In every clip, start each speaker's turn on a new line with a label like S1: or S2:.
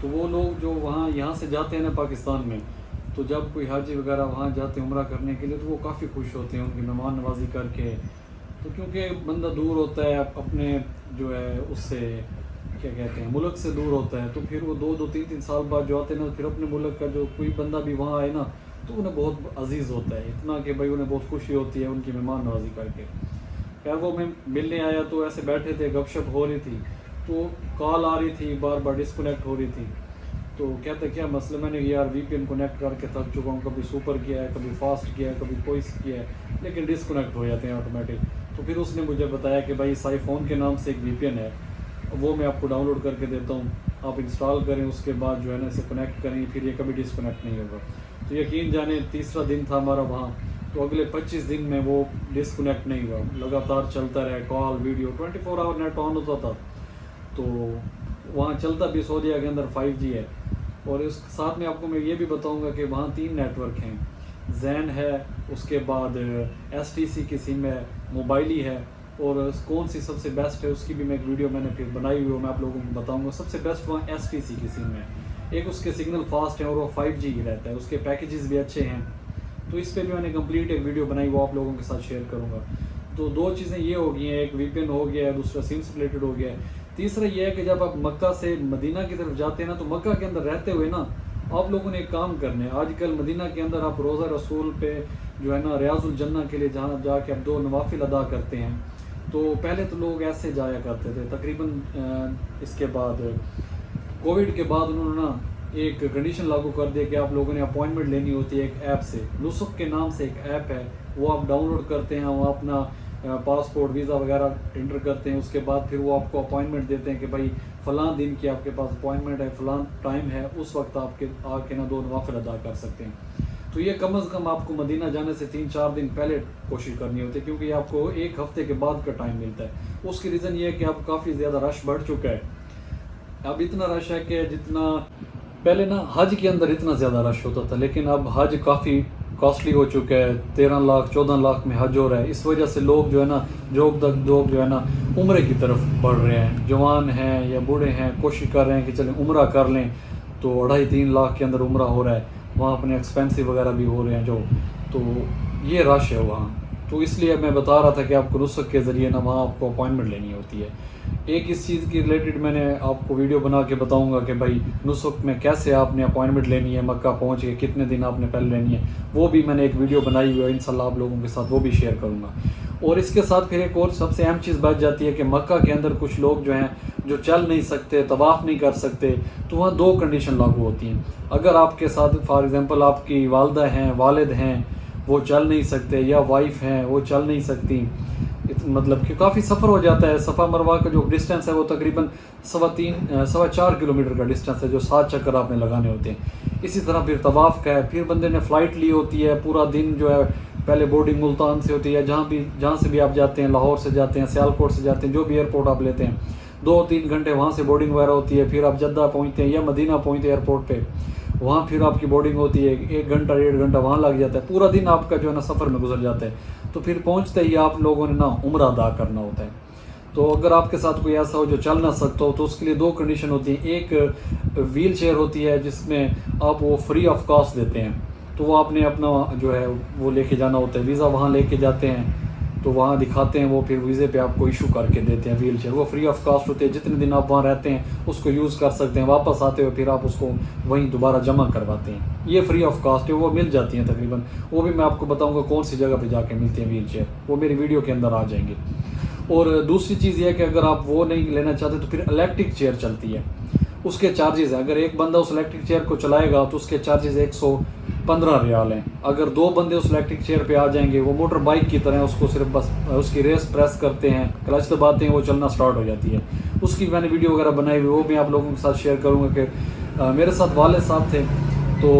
S1: تو وہ لوگ جو وہاں یہاں سے جاتے ہیں نا پاکستان میں، تو جب کوئی حاجی وغیرہ وہاں جاتے ہیں عمرہ کرنے کے لیے تو وہ کافی خوش ہوتے ہیں ان کی مہمان نوازی کر کے. تو کیونکہ بندہ دور ہوتا ہے اپنے جو ہے اس سے کیا کہتے ہیں ملک سے دور ہوتا ہے، تو پھر وہ 2-3 سال بعد جو آتے ہیں نا، پھر اپنے ملک کا جو کوئی بندہ بھی وہاں آئے نا تو انہیں بہت عزیز ہوتا ہے، اتنا کہ بھائی انہیں بہت خوشی ہوتی ہے ان کی مہمان نوازی کر کے. خیر وہ میں ملنے آیا تو ایسے بیٹھے تھے، گپ شپ ہو رہی تھی، تو کال آ رہی تھی، بار بار ڈسکنیکٹ ہو رہی تھی. تو کہتے کیا مسئلہ، میں نے یار وی پی این کنیکٹ کر کے تھک چکا ہوں، کبھی سپر کیا ہے، کبھی فاسٹ کیا ہے، کبھی کوئی کیا ہے، لیکن ڈسکنیکٹ ہو جاتے ہیں آٹومیٹک. تو پھر اس نے مجھے بتایا کہ بھائی سائی فون کے نام سے ایک وی پی این ہے، وہ میں آپ کو ڈاؤن لوڈ کر کے دیتا ہوں، آپ انسٹال کریں، اس کے بعد جو ہے نا اسے کنیکٹ کریں، پھر یہ کبھی ڈسکنیکٹ نہیں ہوگا. تو یقین جانے تیسرا دن تھا ہمارا وہاں، تو اگلے 25 دن میں وہ ڈسکنیکٹ نہیں ہوا، لگاتار چلتا رہا، کال ویڈیو 24 آور نیٹ آن ہوتا تھا. تو وہاں چلتا بھی سعودیہ کے اندر 5G ہے. اور اس ساتھ میں آپ کو میں یہ بھی بتاؤں گا کہ وہاں 3 نیٹ ورک ہیں، زین ہے، اس کے بعد STC کی سم ہے، موبائلی ہے، اور کون سی سب سے بیسٹ ہے اس کی بھی میں ایک ویڈیو میں نے پھر بنائی ہوئی، میں آپ لوگوں کو بتاؤں گا. سب سے بیسٹ وہاں STC کی سم ہے، ایک اس کے سگنل فاسٹ ہیں اور وہ 5G ہی رہتا ہے، اس کے پیکیجز بھی اچھے ہیں. تو اس پہ بھی میں نے کمپلیٹ ایک ویڈیو بنائی، وہ آپ لوگوں کے ساتھ شیئر کروں گا. تو 2 چیزیں یہ ہو گئی ہیں، ایک وی پی این ہو گیا ہے، دوسرا سم سے ریلیٹڈ ہو گیا ہے. تیسرا یہ ہے کہ جب آپ مکہ سے مدینہ کی طرف جاتے ہیں نا، تو مکہ کے اندر رہتے ہوئے نا آپ لوگوں نے ایک کام کرنے ہیں. آج کل مدینہ کے اندر آپ روزہ رسول پہ جو ہے نا ریاض الجنہ کے لیے جہاں جا کے آپ 2 نوافل ادا کرتے ہیں. تو پہلے تو لوگ ایسے جایا کرتے تھے، تقریباً اس کے بعد کووڈ کے بعد انہوں نے نا ایک کنڈیشن لاگو کر دیا کہ آپ لوگوں نے اپوائنٹمنٹ لینی ہوتی ہے ایک ایپ سے. نسخ کے نام سے ایک ایپ ہے، وہ آپ ڈاؤن لوڈ کرتے ہیں، وہ اپنا پاسپورٹ ویزا وغیرہ انٹر کرتے ہیں، اس کے بعد پھر وہ آپ کو اپوائنٹمنٹ دیتے ہیں کہ بھائی فلاں دن کی آپ کے پاس اپوائنٹمنٹ ہے، فلاں ٹائم ہے، اس وقت آپ کے آ کے نا 2 نوافل ادا کر سکتے ہیں. تو یہ کم از کم آپ کو مدینہ جانے سے 3-4 دن پہلے کوشش کرنی ہوتی ہے، کیونکہ یہ آپ کو 1 ہفتے کے بعد کا ٹائم ملتا ہے. اس کی ریزن یہ ہے کہ اب کافی زیادہ رش بڑھ چکا ہے. اب اتنا رش ہے کہ جتنا پہلے نا حج کے اندر اتنا زیادہ رش ہوتا تھا، لیکن اب حج کافی کاسٹلی ہو چکا ہے، 13 لاکھ 14 لاکھ میں حج ہو رہا ہے. اس وجہ سے لوگ جو ہے نا لوگ جو ہے نا عمرے کی طرف بڑھ رہے ہیں، جوان ہیں یا بوڑھے ہیں، کوشش کر رہے ہیں کہ چلیں عمرہ کر لیں. تو 2.5-3 لاکھ کے اندر عمرہ ہو رہا ہے، وہاں اپنے ایکسپینسو وغیرہ بھی ہو رہے ہیں جو. تو یہ رش ہے وہاں. تو اس لیے میں بتا رہا تھا کہ آپ کو نسخ کے ذریعے نا وہاں آپ کو اپوائنٹمنٹ لینی ہوتی ہے. ایک اس چیز کی ریلیٹڈ میں نے آپ کو ویڈیو بنا کے بتاؤں گا کہ بھائی نسخ میں کیسے آپ نے اپوائنٹمنٹ لینی ہے، مکہ پہنچ کے کتنے دن آپ نے پہلے لینی ہے، وہ بھی میں نے ایک ویڈیو بنائی ہوئی ہے، انشاءاللہ آپ لوگوں کے ساتھ وہ بھی شیئر کروں گا. اور اس کے ساتھ پھر ایک اور سب سے اہم چیز بچ جاتی ہے کہ مکہ کے اندر کچھ لوگ جو ہیں جو چل نہیں سکتے، طواف نہیں کر سکتے، تو وہاں 2 کنڈیشن لاگو ہوتی ہیں. اگر آپ کے ساتھ فار ایگزامپل آپ کی والدہ ہیں، والد ہیں، وہ چل نہیں سکتے، یا وائف ہیں وہ چل نہیں سکتی، مطلب کہ کافی سفر ہو جاتا ہے. صفا مروہ کا جو ڈسٹینس ہے وہ تقریباً 4.25 کلومیٹر کا ڈسٹینس ہے، جو 7 چکر آپ نے لگانے ہوتے ہیں. اسی طرح پھر طواف کا ہے، پھر بندے نے فلائٹ لی ہوتی ہے، پورا دن جو ہے پہلے بورڈنگ ملتان سے ہوتی ہے، جہاں سے بھی آپ جاتے ہیں، لاہور سے جاتے ہیں، سیالکوٹ سے جاتے ہیں، جو بھی ایئرپورٹ آپ لیتے ہیں، 2-3 گھنٹے وہاں سے بورڈنگ وغیرہ ہوتی ہے. پھر آپ جدہ پہنچتے ہیں یا مدینہ پہنچتے ہیں ایئرپورٹ پہ، وہاں پھر آپ کی بورڈنگ ہوتی ہے، 1 گھنٹہ 1.5 گھنٹہ وہاں لگ جاتا ہے، پورا دن آپ کا جو ہے نا سفر میں گزر جاتا ہے. تو پھر پہنچتے ہی آپ لوگوں نے نا عمرہ ادا کرنا ہوتا ہے. تو اگر آپ کے ساتھ کوئی ایسا ہو جو چل نہ سکتا ہو، تو اس کے لیے 2 کنڈیشن ہوتی ہیں. ایک ویل چیئر ہوتی ہے جس میں آپ وہ فری آف کاسٹ دیتے ہیں، تو وہ آپ نے اپنا جو ہے وہ لے کے جانا ہوتا ہے، ویزا وہاں لے کے جاتے ہیں، تو وہاں دکھاتے ہیں، وہ پھر ویزے پہ آپ کو ایشو کر کے دیتے ہیں ویل چیئر. وہ فری آف کاسٹ ہوتے ہیں، جتنے دن آپ وہاں رہتے ہیں اس کو یوز کر سکتے ہیں، واپس آتے ہوئے پھر آپ اس کو وہیں دوبارہ جمع کرواتے ہیں. یہ فری آف کاسٹ ہے، وہ مل جاتی ہیں تقریباً. وہ بھی میں آپ کو بتاؤں گا کون سی جگہ پہ جا کے ملتی ہیں ویل چیئر، وہ میری ویڈیو کے اندر آ جائیں گے. اور دوسری چیز یہ ہے کہ اگر آپ وہ نہیں لینا چاہتے تو پھر الیکٹرک چیئر چلتی ہے، اس کے چارجز ہیں. اگر ایک بندہ اس الیکٹرک چیئر کو چلائے گا تو اس کے چارجز 115 ریال ہیں. اگر 2 بندے اس الیکٹرک چیئر پہ آ جائیں گے، وہ موٹر بائک کی طرح اس کو صرف بس اس کی ریس پریس کرتے ہیں، کلچ دباتے ہیں، وہ چلنا سٹارٹ ہو جاتی ہے. اس کی میں نے ویڈیو وغیرہ بنائی ہوئی، وہ بھی آپ لوگوں کے ساتھ شیئر کروں گا. کہ میرے ساتھ والد صاحب تھے تو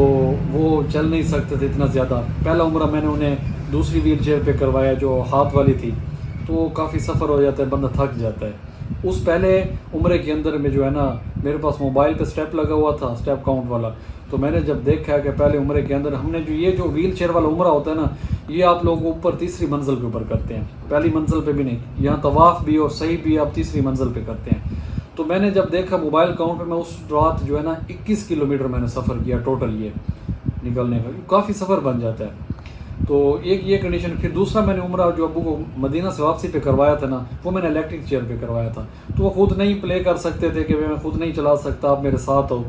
S1: وہ چل نہیں سکتے تھے اتنا زیادہ. پہلا عمرہ میں نے انہیں دوسری ویل چیئر پہ کروایا جو ہاتھ والی تھی، تو وہ کافی سفر ہو جاتا ہے، بندہ تھک جاتا ہے. اس پہلے عمرے کے اندر میں جو ہے نا میرے پاس موبائل پہ سٹیپ لگا ہوا تھا، سٹیپ کاؤنٹ والا. تو میں نے جب دیکھا کہ پہلے عمرے کے اندر ہم نے جو ویل چیئر والا عمرہ ہوتا ہے نا، یہ آپ لوگ اوپر 3ری منزل کے اوپر کرتے ہیں، پہلی منزل پہ بھی نہیں. یہاں طواف بھی اور صحیح بھی آپ 3ری منزل پہ کرتے ہیں. تو میں نے جب دیکھا موبائل کاؤنٹ پہ، میں اس رات جو ہے نا 21 کلومیٹر میں نے سفر کیا ٹوٹل یہ نکلنے کا، کافی سفر بن جاتا ہے۔ تو ایک یہ کنڈیشن۔ پھر دوسرا میں نے عمرہ جو ابو کو مدینہ سے واپسی پہ کروایا تھا نا، وہ میں نے الیکٹرک چیئر پہ کروایا تھا، تو وہ خود نہیں پلے کر سکتے تھے کہ میں خود نہیں چلا سکتا، آپ میرے ساتھ ہو،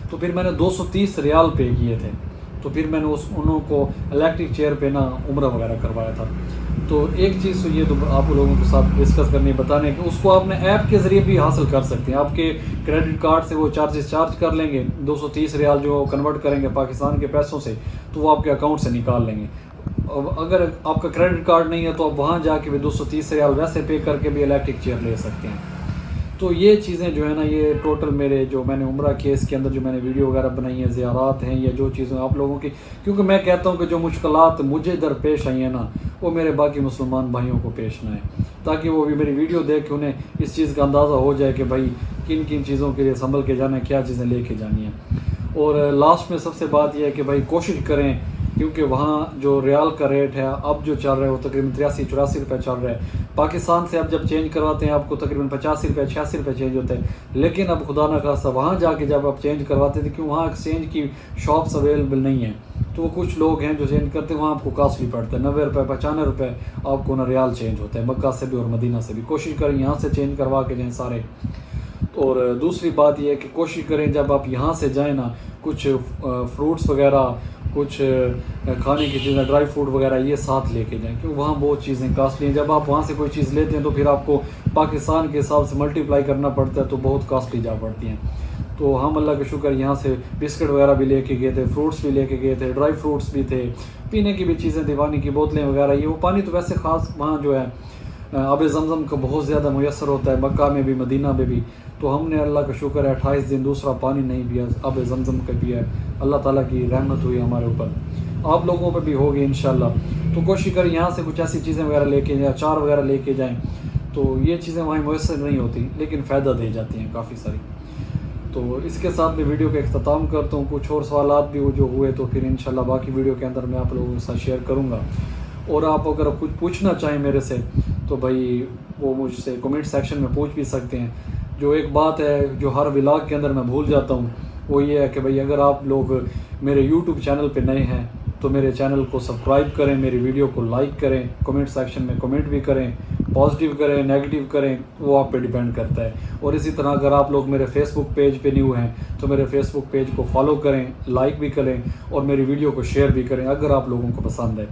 S1: تو پھر میں نے 230 ریال پے کیے تھے، تو پھر میں نے انہوں کو الیکٹرک چیئر پہ نا عمرہ وغیرہ کروایا تھا۔ تو ایک چیز تو یہ تو آپ لوگوں کے ساتھ ڈسکس کرنی بتانے کہ اس کو آپ نے ایپ کے ذریعے بھی حاصل کر سکتے ہیں، آپ کے کریڈٹ کارڈ سے وہ چارج کر لیں گے، 230 ریال جو کنورٹ کریں گے پاکستان کے پیسوں سے، تو وہ آپ کے اکاؤنٹ سے نکال لیں گے۔ اگر آپ کا کریڈٹ کارڈ نہیں ہے تو آپ وہاں جا کے بھی 230 ریال ویسے پے کر کے بھی الیکٹرک چیئر لے سکتے ہیں۔ تو یہ چیزیں جو ہے نا، یہ ٹوٹل میرے جو میں نے عمرہ کیا اس کے اندر جو میں نے ویڈیو وغیرہ بنائی ہیں، زیارات ہیں، یا جو چیزیں آپ لوگوں کی، کیونکہ میں کہتا ہوں کہ جو مشکلات مجھے درپیش آئی ہیں نا، وہ میرے باقی مسلمان بھائیوں کو پیش نہ آئیں، تاکہ وہ بھی میری ویڈیو دیکھ کے انہیں اس چیز کا اندازہ ہو جائے کہ بھائی کن کن چیزوں کے لیے سنبھل کے جانا ہے، کیا چیزیں لے کے جانی ہیں۔ اور لاسٹ میں سب سے بات یہ ہے کہ بھائی کوشش کریں، کیونکہ وہاں جو ریال کا ریٹ ہے اب جو چل رہا ہے وہ تقریباً 83-84 روپے چل رہا ہے۔ پاکستان سے اب جب چینج کرواتے ہیں آپ کو تقریباً 85 روپے 86 روپے چینج ہوتا ہے، لیکن اب خدا نہ خواستہ وہاں جا کے جب آپ چینج کرواتے تھے، کیوں وہاں ایکسچینج کی شاپس اویلیبل نہیں ہیں، تو کچھ لوگ ہیں جو چینج کرتے ہیں، وہاں آپ کو کاسٹلی پڑتا ہے، 90 روپے 95 روپے آپ کو نا ریال چینج ہوتا ہے، مکہ سے بھی اور مدینہ سے بھی۔ کوشش کریں یہاں سے چینج کروا کے جائیں سارے۔ اور دوسری بات یہ ہے کہ کوشش کریں جب آپ یہاں سے جائیں نا، کچھ فروٹس وغیرہ، کچھ کھانے کی چیزیں، ڈرائی فروٹ وغیرہ یہ ساتھ لے کے جائیں، کیونکہ وہاں بہت چیزیں کاسٹلی ہیں۔ جب آپ وہاں سے کوئی چیز لیتے ہیں تو پھر آپ کو پاکستان کے حساب سے ملٹیپلائی کرنا پڑتا ہے، تو بہت کاسٹلی جا پڑتی ہیں۔ تو ہم اللہ کا شکر یہاں سے بسکٹ وغیرہ بھی لے کے گئے تھے، فروٹس بھی لے کے گئے تھے، ڈرائی فروٹس بھی تھے، پینے کی بھی چیزیں تھیں، پانی کی بوتلیں وغیرہ۔ یہ وہ پانی تو ویسے خاص وہاں جو ہے آب زمزم کا بہت زیادہ میسر ہوتا ہے، مکہ میں بھی مدینہ میں بھی۔ تو ہم نے اللہ کا شکر ہے 28 دن دوسرا پانی نہیں پیا، آب زمزم کا پیا ہے۔ اللہ تعالیٰ کی رحمت ہوئی ہمارے اوپر، آپ لوگوں پہ بھی ہوگی انشاءاللہ۔ تو کوشش کریں یہاں سے کچھ ایسی چیزیں وغیرہ لے کے جائیں، اچار وغیرہ لے کے جائیں، تو یہ چیزیں وہاں میسر نہیں ہوتی لیکن فائدہ دے جاتی ہیں کافی ساری۔ تو اس کے ساتھ میں ویڈیو کا اختتام کرتا ہوں۔ کچھ اور سوالات بھی جو ہوئے تو پھر انشاءاللہ باقی ویڈیو کے اندر میں آپ لوگوں کے ساتھ شیئر کروں گا۔ اور آپ اگر کچھ پوچھنا چاہیں میرے سے تو بھائی وہ مجھ سے کمنٹ سیکشن میں پوچھ بھی سکتے ہیں۔ جو ایک بات ہے جو ہر ولاگ کے اندر میں بھول جاتا ہوں، وہ یہ ہے کہ بھائی اگر آپ لوگ میرے یوٹیوب چینل پہ نئے ہیں تو میرے چینل کو سبسکرائب کریں، میری ویڈیو کو لائک کریں، کمنٹ سیکشن میں کمنٹ بھی کریں، پازیٹیو کریں نیگیٹیو کریں، وہ آپ پہ ڈیپینڈ کرتا ہے۔ اور اسی طرح اگر آپ لوگ میرے فیس بک پیج پہ نیو ہیں تو میرے فیس بک پیج کو فالو کریں، لائک بھی کریں، اور میری ویڈیو کو شیئر بھی کریں اگر آپ لوگوں کو پسند ہے۔